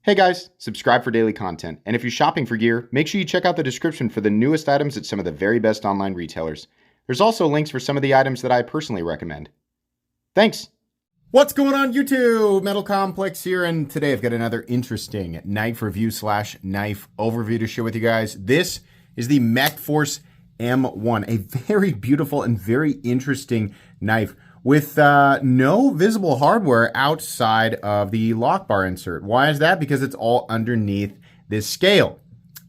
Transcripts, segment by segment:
Hey guys, subscribe for daily content. And if you're shopping for gear, make sure you check out the description for the newest items at some of the very best online retailers. There's also links for some of the items that I personally recommend. Thanks! What's going on YouTube? Metal Complex here, and today I've got another interesting knife review / knife overview to share with you guys. This is the Mechforce M1, a very beautiful and very interesting knife with no visible hardware outside of the lock bar insert. Why is that? Because it's all underneath this scale.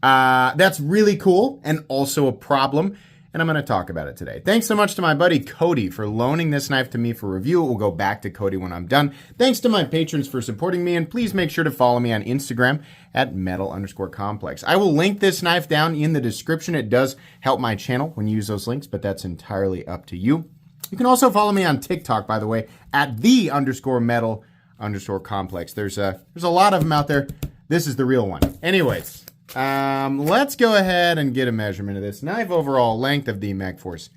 That's really cool and also a problem, and I'm going to talk about it today. Thanks so much to my buddy Cody for loaning this knife to me for review. It will go back to Cody when I'm done. Thanks to my patrons for supporting me, and please make sure to follow me on Instagram at metal_complex. I will link this knife down in the description. It does help my channel when you use those links, but that's entirely up to you. You can also follow me on TikTok, by the way, at the_metal_complex. There's a lot of them out there. This is the real one. Anyways, let's go ahead and get a measurement of this knife. Overall length of the Mechforce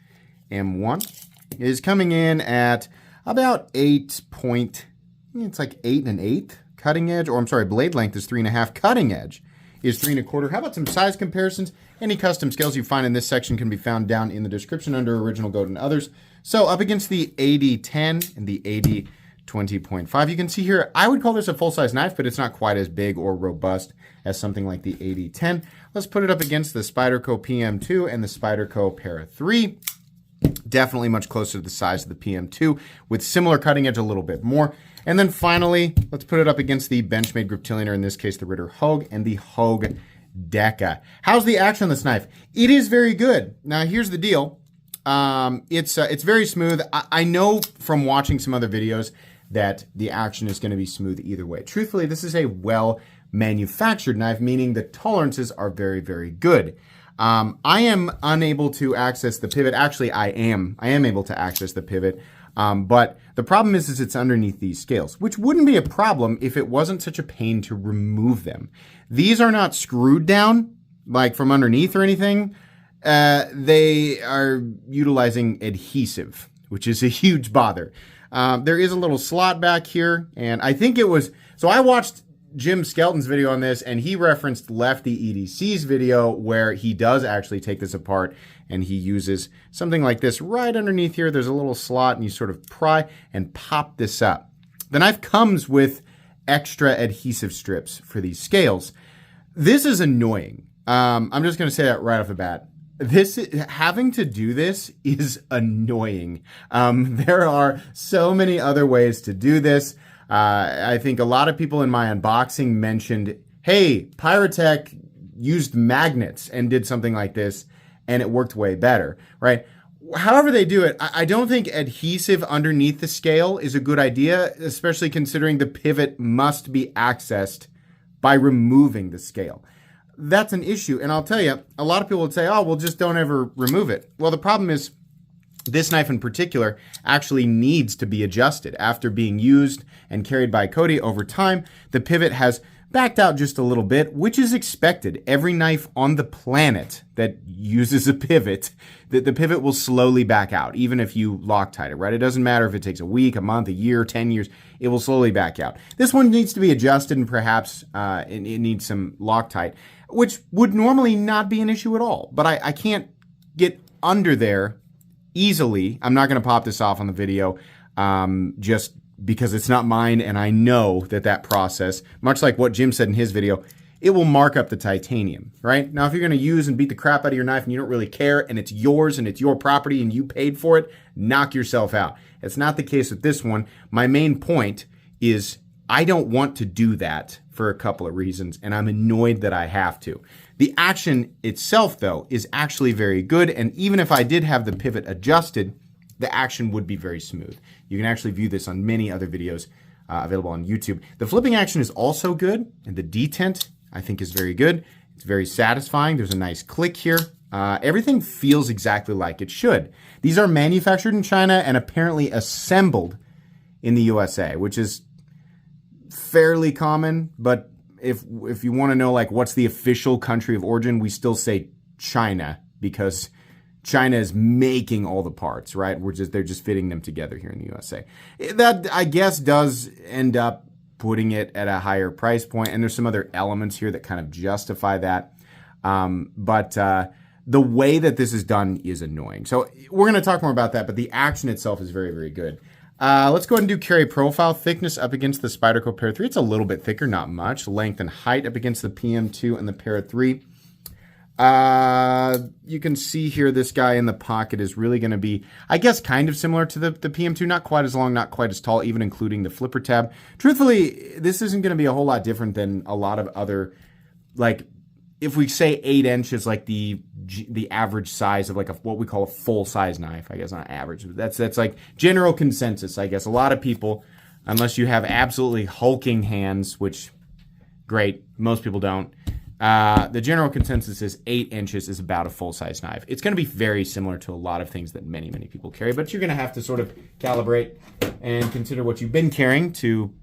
M1 is coming in at about 8 1/8 cutting edge, or I'm sorry, blade length is 3.5, cutting edge is 3 1/4. How about some size comparisons? Any custom scales you find in this section can be found down in the description under Original Goat and others. So up against the AD10 and the AD20.5, you can see here, I would call this a full-size knife, but it's not quite as big or robust as something like the AD10. Let's put it up against the Spyderco PM2 and the Spyderco Para 3. Definitely much closer to the size of the PM2 with similar cutting edge, a little bit more. And then finally, let's put it up against the Benchmade Griptilianer, in this case the Ritter Hogue and the Hogue Deca. How's the action on this knife? It is very good. Now here's the deal. It's very smooth. I know from watching some other videos that the action is going to be smooth either way. Truthfully, this is a well-manufactured knife, meaning the tolerances are very, very good. I am unable to access the pivot. Actually, I am able to access the pivot. But the problem is it's underneath these scales, which wouldn't be a problem if it wasn't such a pain to remove them. These are not screwed down, like from underneath or anything. They are utilizing adhesive, which is a huge bother. There is a little slot back here, and I think it was, so I watched Jim Skelton's video on this, and he referenced Lefty EDC's video where he does actually take this apart, and he uses something like this right underneath here. There's a little slot, and you sort of pry and pop this up. The knife comes with extra adhesive strips for these scales. This is annoying. I'm just going to say that right off the bat. Having to do this is annoying. There are so many other ways to do this. I think a lot of people in my unboxing mentioned, hey, Pyrotech used magnets and did something like this, and it worked way better, right? However they do it, I don't think adhesive underneath the scale is a good idea, especially considering the pivot must be accessed by removing the scale. That's an issue, and I'll tell you, a lot of people would say, oh, well, just don't ever remove it. Well, the problem is this knife in particular actually needs to be adjusted. After being used and carried by Cody over time, the pivot has backed out just a little bit, which is expected. Every knife on the planet that uses a pivot, the pivot will slowly back out, even if you Loctite it, right? It doesn't matter if it takes a week, a month, a year, 10 years, it will slowly back out. This one needs to be adjusted, and perhaps it needs some Loctite, which would normally not be an issue at all. But I can't get under there easily. I'm not going to pop this off on the video just because it's not mine, and I know that process, much like what Jim said in his video, it will mark up the titanium, right? Now, if you're going to use and beat the crap out of your knife and you don't really care, and it's yours and it's your property and you paid for it, knock yourself out. It's not the case with this one. My main point is I don't want to do that for a couple of reasons, and I'm annoyed that I have to. The action itself, though, is actually very good, and even if I did have the pivot adjusted, the action would be very smooth. You can actually view this on many other videos available on YouTube. The flipping action is also good, and the detent, I think, is very good. It's very satisfying. There's a nice click here. Everything feels exactly like it should. These are manufactured in China and apparently assembled in the USA, which is fairly common, but if you want to know like what's the official country of origin, we still say China because China is making all the parts, right? They're just fitting them together here in the USA. That, I guess, does end up putting it at a higher price point, and there's some other elements here that kind of justify that. But the way that this is done is annoying. So we're going to talk more about that, but the action itself is very, very good. Let's go ahead and do carry profile. Thickness up against the Spyderco Para 3. It's a little bit thicker, not much. Length and height up against the PM2 and the Para 3. You can see here this guy in the pocket is really going to be, I guess, kind of similar to the PM2. Not quite as long, not quite as tall, even including the flipper tab. Truthfully, this isn't going to be a whole lot different than a lot of other, like, if we say 8 inches, like the average size of like what we call a full-size knife, I guess not average, but that's like general consensus, I guess. A lot of people, unless you have absolutely hulking hands, which, great, most people don't, the general consensus is 8 inches is about a full-size knife. It's going to be very similar to a lot of things that many, many people carry, but you're going to have to sort of calibrate and consider what you've been carrying to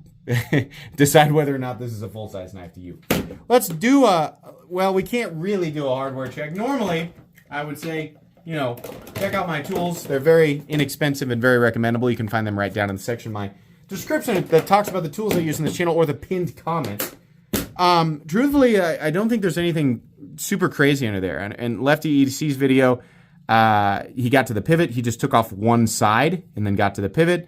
decide whether or not this is a full-size knife to you. Let's do well, we can't really do a hardware check. Normally, I would say, you know, check out my tools. They're very inexpensive and very recommendable. You can find them right down in the section of my description that talks about the tools I use in this channel or the pinned comment. Truthfully, I don't think there's anything super crazy under there. And Lefty EDC's video, he got to the pivot. He just took off one side and then got to the pivot.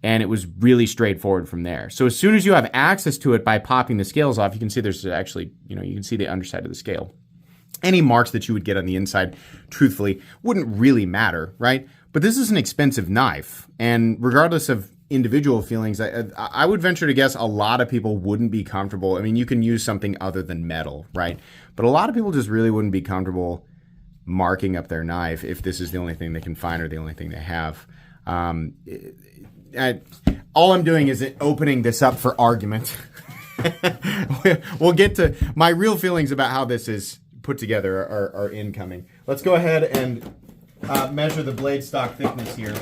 And it was really straightforward from there. So as soon as you have access to it by popping the scales off, you can see there's actually, you know, you can see the underside of the scale. Any marks that you would get on the inside, truthfully, wouldn't really matter, right? But this is an expensive knife. And regardless of individual feelings, I would venture to guess a lot of people wouldn't be comfortable. I mean, you can use something other than metal, right? But a lot of people just really wouldn't be comfortable marking up their knife if this is the only thing they can find or the only thing they have. All I'm doing is opening this up for argument. We'll get to my real feelings about how this is put together are incoming. Let's go ahead and measure the blade stock thickness here.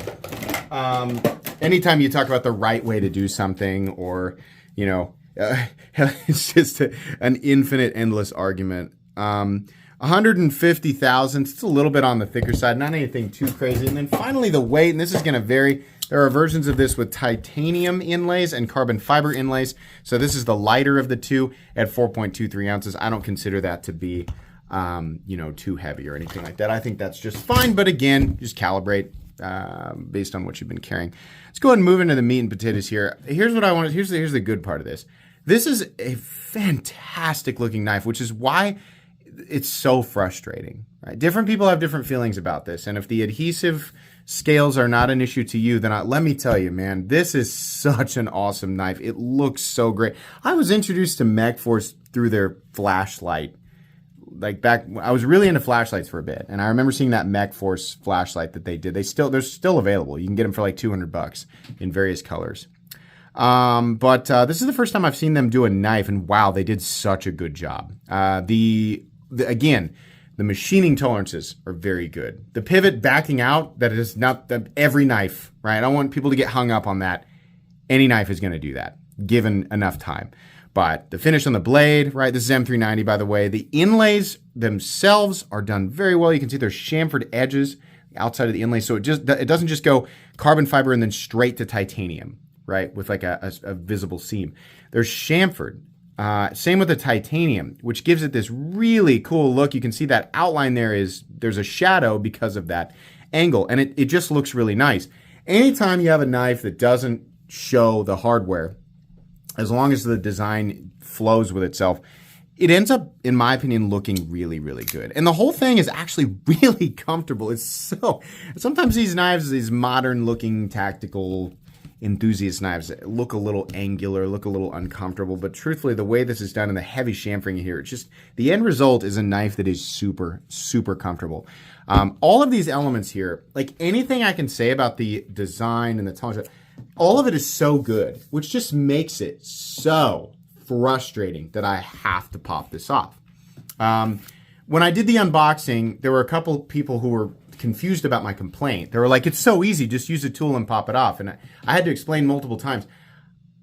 Anytime you talk about the right way to do something, or, you know, it's just an infinite, endless argument. 150 thousandths, it's a little bit on the thicker side, not anything too crazy. And then finally the weight, and this is going to vary. There are versions of this with titanium inlays and carbon fiber inlays. So this is the lighter of the two at 4.23 ounces. I don't consider that to be, you know, too heavy or anything like that. I think that's just fine. But again, just calibrate based on what you've been carrying. Let's go ahead and move into the meat and potatoes here. Here's what I want. Here's the good part of this. This is a fantastic looking knife, which is why it's so frustrating. Right? Different people have different feelings about this, and if the adhesive scales are not an issue to you, then let me tell you, man, this is such an awesome knife. It looks so great. I was introduced to Mechforce through their flashlight. Like I was really into flashlights for a bit, and I remember seeing that Mechforce flashlight that they did. They're still available. You can get them for like $200 in various colors. But this is the first time I've seen them do a knife, and wow, they did such a good job. Again, the machining tolerances are very good. The pivot backing out, that is not every knife, right? I don't want people to get hung up on that. Any knife is going to do that, given enough time. But the finish on the blade, right? This is M390, by the way. The inlays themselves are done very well. You can see there's chamfered edges outside of the inlay, so it doesn't just go carbon fiber and then straight to titanium, right? With like a visible seam. There's chamfered. Same with the titanium, which gives it this really cool look. You can see that outline there's a shadow because of that angle, and it just looks really nice. Anytime you have a knife that doesn't show the hardware, as long as the design flows with itself, it ends up, in my opinion, looking really, really good. And the whole thing is actually really comfortable. Sometimes these knives, these modern looking tactical enthusiast knives, look a little angular, look a little uncomfortable, but truthfully, the way this is done and the heavy chamfering here, it's just, the end result is a knife that is super, super comfortable. All of these elements here, like anything I can say about the design and the tolerance, all of it is so good, which just makes it so frustrating that I have to pop this off. When I did the unboxing, there were a couple people who were confused about my complaint. They were like, it's so easy, just use a tool and pop it off. And I had to explain multiple times.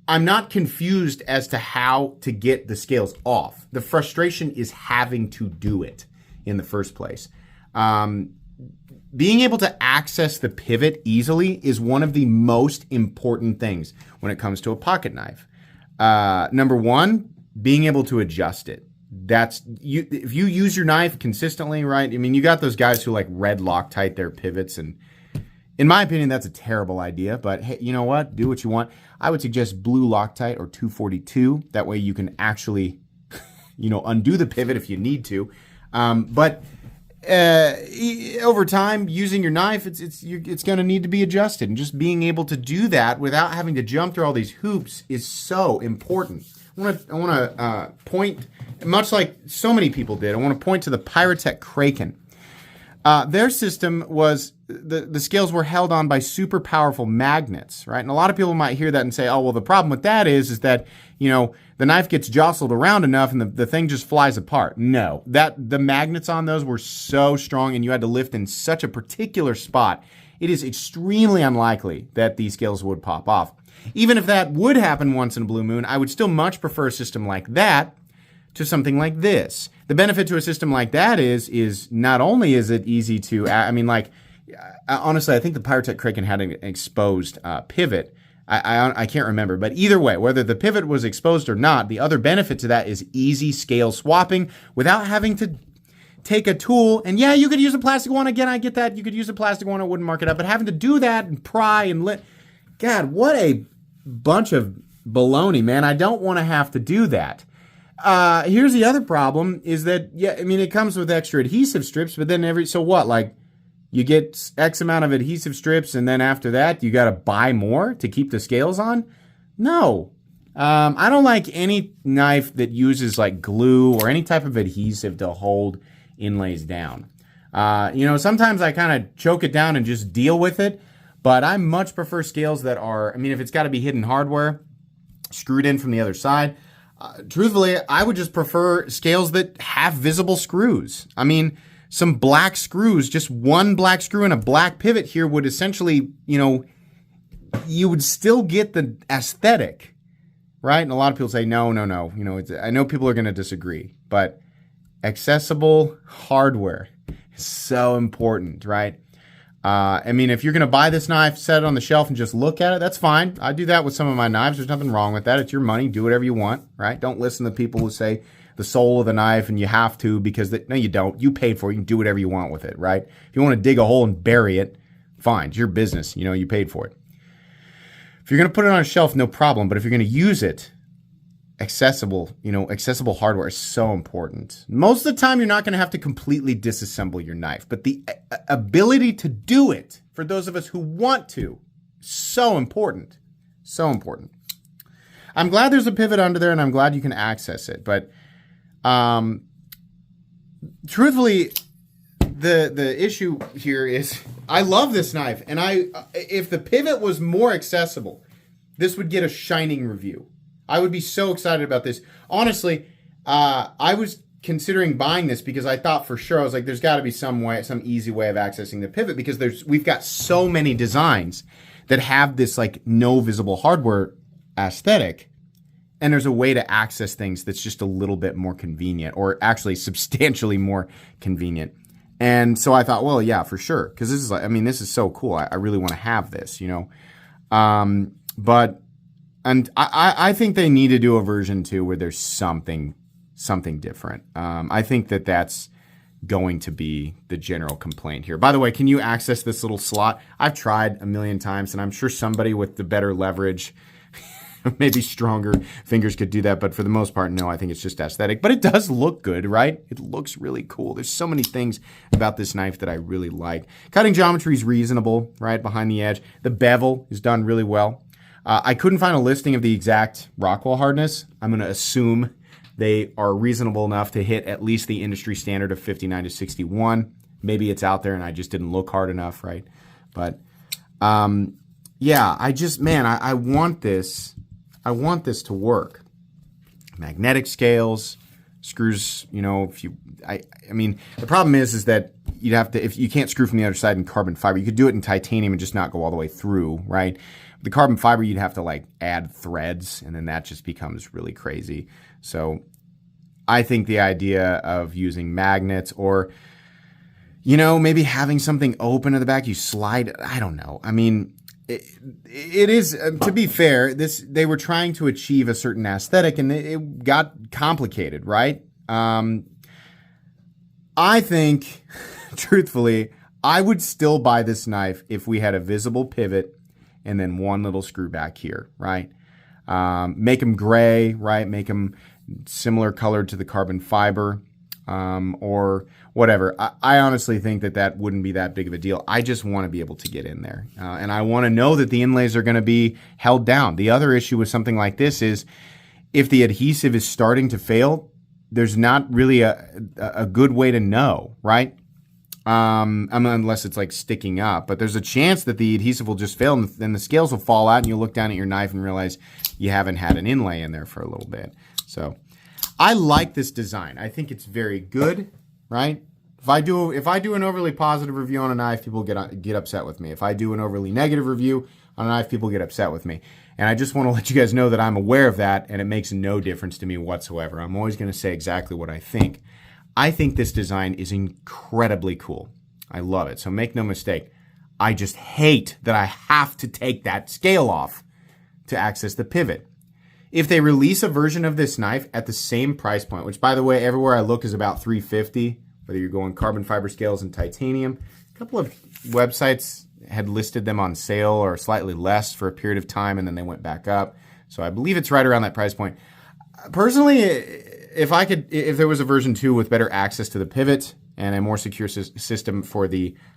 I'm not confused as to how to get the scales off. The frustration is having to do it in the first place. Being able to access the pivot easily is one of the most important things when it comes to a pocket knife. Number one, being able to adjust it. If you use your knife consistently, right? I mean, you got those guys who like red Loctite their pivots, and in my opinion, that's a terrible idea. But hey, you know what? Do what you want. I would suggest blue Loctite or 242. That way you can actually, undo the pivot if you need to. But over time, using your knife, it's going to need to be adjusted, and just being able to do that without having to jump through all these hoops is so important. I want to point, much like so many people did, I want to point to the Pyrotech Kraken. Their system was, the scales were held on by super powerful magnets, right? And a lot of people might hear that and say, oh, well, the problem with that is that, the knife gets jostled around enough and the thing just flies apart. No, the magnets on those were so strong, and you had to lift in such a particular spot. It is extremely unlikely that these scales would pop off. Even if that would happen once in a blue moon, I would still much prefer a system like that to something like this. The benefit to a system like that is not only is it easy to, honestly, I think the Pyrotech Kraken had an exposed pivot. I can't remember, but either way, whether the pivot was exposed or not, the other benefit to that is easy scale swapping without having to take a tool. And yeah, you could use a plastic one. Again, I get that. You could use a plastic one. It wouldn't mark it up. But having to do that and pry and God, what a bunch of baloney, man. I don't want to have to do that. Here's the other problem is that, it comes with extra adhesive strips, but then so what? Like, you get X amount of adhesive strips, and then after that, you got to buy more to keep the scales on? No. I don't like any knife that uses like glue or any type of adhesive to hold inlays down. Sometimes I kind of choke it down and just deal with it, but I much prefer scales that are, if it's got to be hidden hardware, screwed in from the other side. Truthfully, I would just prefer scales that have visible screws. Some black screws, just one black screw and a black pivot here would essentially, you would still get the aesthetic, right? And a lot of people say, no. I know people are going to disagree, but accessible hardware is so important, right? If you're going to buy this knife, set it on the shelf and just look at it, that's fine. I do that with some of my knives. There's nothing wrong with that. It's your money. Do whatever you want, right? Don't listen to people who say the soul of the knife and you have to no, you don't. You paid for it. You can do whatever you want with it, right? If you want to dig a hole and bury it, fine. It's your business. You paid for it. If you're going to put it on a shelf, no problem. But if you're going to use it, accessible hardware is so important. Most of the time, you're not going to have to completely disassemble your knife, but the ability to do it for those of us who want to, so important. So important. I'm glad there's a pivot under there, and I'm glad you can access it. But truthfully, the issue here is I love this knife, and if the pivot was more accessible, this would get a shining review. I would be so excited about this. Honestly, I was considering buying this because I thought for sure, I was like, there's got to be some easy way of accessing the pivot, because we've got so many designs that have this like no visible hardware aesthetic, and there's a way to access things that's just a little bit more convenient, or actually substantially more convenient. And so I thought, well, yeah, for sure, because this is this is so cool. I really want to have this, And I think they need to do a version 2 where there's something different. I think that's going to be the general complaint here. By the way, can you access this little slot? I've tried a million times, and I'm sure somebody with the better leverage, maybe stronger fingers could do that. But for the most part, no, I think it's just aesthetic. But it does look good, right? It looks really cool. There's so many things about this knife that I really like. Cutting geometry is reasonable, right, behind the edge. The bevel is done really well. I couldn't find a listing of the exact Rockwell hardness. I'm going to assume they are reasonable enough to hit at least the industry standard of 59 to 61. Maybe it's out there and I just didn't look hard enough, right? But yeah, I want this. I want this to work. Magnetic scales, screws. The problem is that you'd have to, if you can't screw from the other side in carbon fiber, you could do it in titanium and just not go all the way through, right? The carbon fiber, you'd have to like add threads, and then that just becomes really crazy. So I think the idea of using magnets, or, maybe having something open in the back, you slide, I don't know. it is, to be fair, they were trying to achieve a certain aesthetic, and it got complicated, right? I think, truthfully, I would still buy this knife if we had a visible pivot and then one little screw back here, right? Make them gray, right? Make them similar colored to the carbon fiber, or whatever. I honestly think that wouldn't be that big of a deal. I just want to be able to get in there. And I want to know that the inlays are going to be held down. The other issue with something like this is if the adhesive is starting to fail, there's not really a good way to know, right? Unless it's like sticking up. But there's a chance that the adhesive will just fail and then the scales will fall out and you'll look down at your knife and realize you haven't had an inlay in there for a little bit. So I like this design. I think it's very good, right? If I do an overly positive review on a knife, people get upset with me. If I do an overly negative review on a knife, people get upset with me. And I just want to let you guys know that I'm aware of that, and it makes no difference to me whatsoever. I'm always going to say exactly what I think. I think this design is incredibly cool. I love it. So make no mistake, I just hate that I have to take that scale off to access the pivot. If they release a version of this knife at the same price point, which by the way, everywhere I look is about $350, whether you're going carbon fiber scales and titanium, a couple of websites had listed them on sale or slightly less for a period of time, and then they went back up. So I believe it's right around that price point. Personally, if there was a version 2 with better access to the pivot and a more secure system for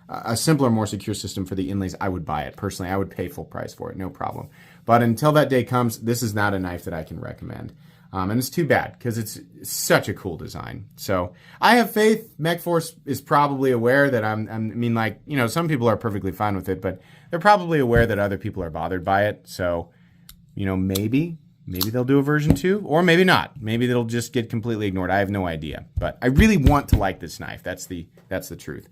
a simpler, more secure system for the inlays, I would buy it. Personally, I would pay full price for it, no problem. But until that day comes, this is not a knife that I can recommend. And it's too bad because it's such a cool design. So I have faith. Mechforce is probably aware that some people are perfectly fine with it, but they're probably aware that other people are bothered by it. So, maybe they'll do a version 2, or maybe not. Maybe they'll just get completely ignored. I have no idea. But I really want to like this knife. That's the truth.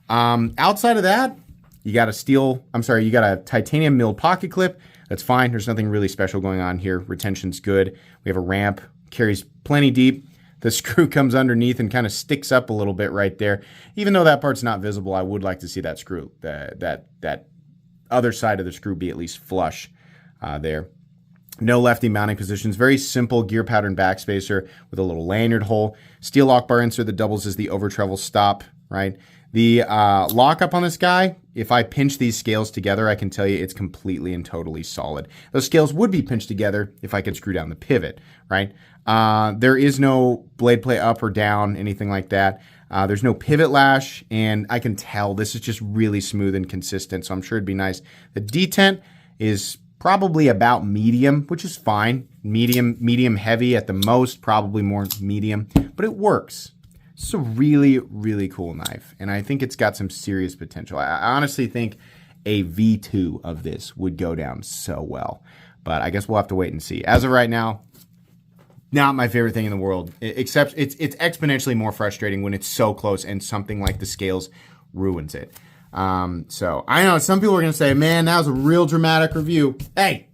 Outside of that, you got a titanium milled pocket clip. That's fine. There's nothing really special going on here. Retention's good. We have a ramp, carries plenty deep. The screw comes underneath and kind of sticks up a little bit right there. Even though that part's not visible, I would like to see that screw, that other side of the screw be at least flush there. No lefty mounting positions. Very simple gear pattern backspacer with a little lanyard hole. Steel lock bar insert that doubles as the over travel stop, right? The lockup on this guy, if I pinch these scales together, I can tell you it's completely and totally solid. Those scales would be pinched together if I could screw down the pivot, right? There is no blade play up or down, anything like that. There's no pivot lash, and I can tell this is just really smooth and consistent, so I'm sure it'd be nice. The detent is probably about medium, which is fine. Medium heavy at the most, probably more medium, but it works. It's a really, really cool knife, and I think it's got some serious potential. I honestly think a V2 of this would go down so well, but I guess we'll have to wait and see. As of right now, not my favorite thing in the world, except it's exponentially more frustrating when it's so close and something like the scales ruins it. So I know some people are going to say, man, that was a real dramatic review. Hey,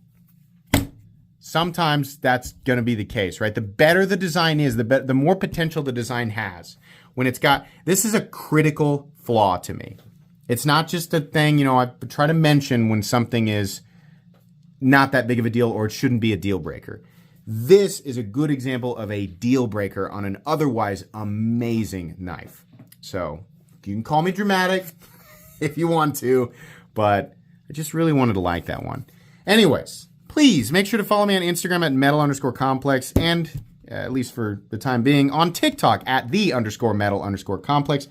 sometimes that's going to be the case, right? The better the design is, the more potential the design has. When it's got, this is a critical flaw to me. It's not just a thing, I try to mention when something is not that big of a deal or it shouldn't be a deal breaker. This is a good example of a deal breaker on an otherwise amazing knife. So you can call me dramatic if you want to, but I just really wanted to like that one. Anyways, please make sure to follow me on Instagram at metal_complex and, at least for the time being, on TikTok at _metal_complex.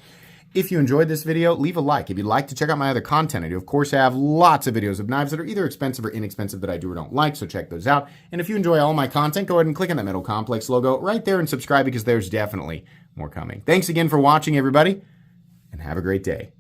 If you enjoyed this video, leave a like. If you'd like to check out my other content, I do, of course, have lots of videos of knives that are either expensive or inexpensive that I do or don't like, so check those out. And if you enjoy all my content, go ahead and click on that Metal Complex logo right there and subscribe because there's definitely more coming. Thanks again for watching, everybody, and have a great day.